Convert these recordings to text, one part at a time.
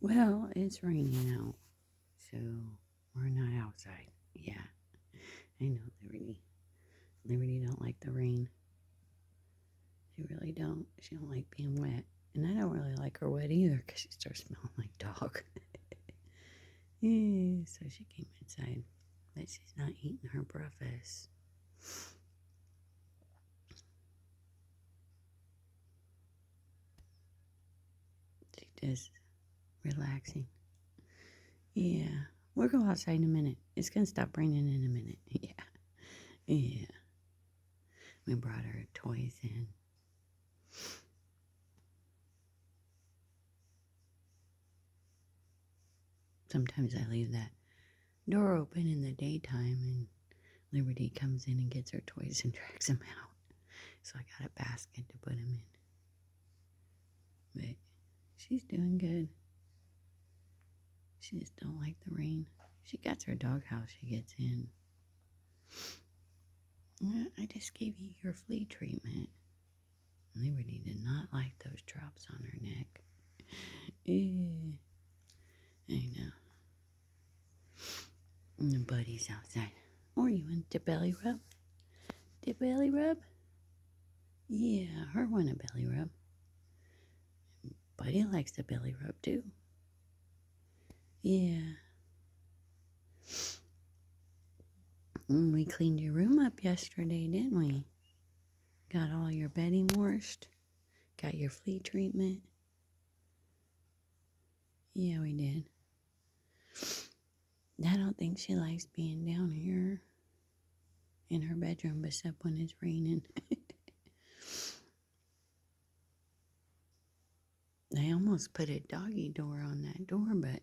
Well, it's raining out, so we're not outside. Yeah, I know Liberty. Liberty don't like the rain. She really don't. She don't like being wet. And I don't really like her wet either because she starts smelling like dog. Yeah, so she came inside. But she's not eating her breakfast. She just relaxing. Yeah. We'll go outside in a minute. It's going to stop raining in a minute. Yeah. Yeah. We brought her toys in. Sometimes I leave that door open in the daytime and Liberty comes in and gets her toys and drags them out. So I got a basket to put them in. But she's doing good. She just don't like the rain. She got her doghouse she gets in. I just gave you your flea treatment. Liberty did not like those drops on her neck. I know. And the buddy's outside. Or you want to belly rub? The belly rub? Yeah, her want a belly rub. Buddy likes the belly rub too. Yeah. We cleaned your room up yesterday, didn't we? Got all your bedding washed. Got your flea treatment. Yeah, we did. I don't think she likes being down here in her bedroom, except when it's raining. I almost put a doggy door on that door, but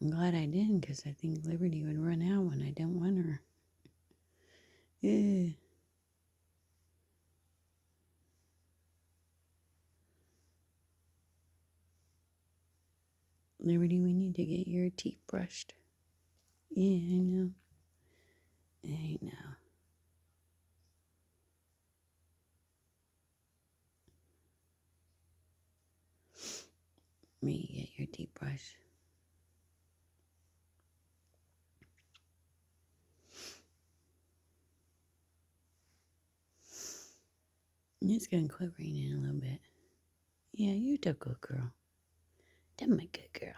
I'm glad I didn't because I think Liberty would run out when I don't want her. Yeah. Liberty, we need to get your teeth brushed. Yeah, I know. I know. Me get your teeth brushed. It's gonna quit raining a little bit. Yeah, you're the good girl. That's my good girl.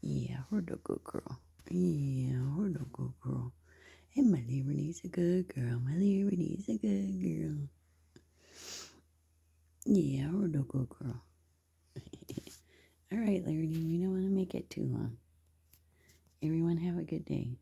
Yeah, we're the good girl. Yeah, we're the good girl. And my Liberty's a good girl. My Liberty's a good girl. Yeah, we're the good girl. All right, Liberty, we don't want to make it too long. Everyone have a good day.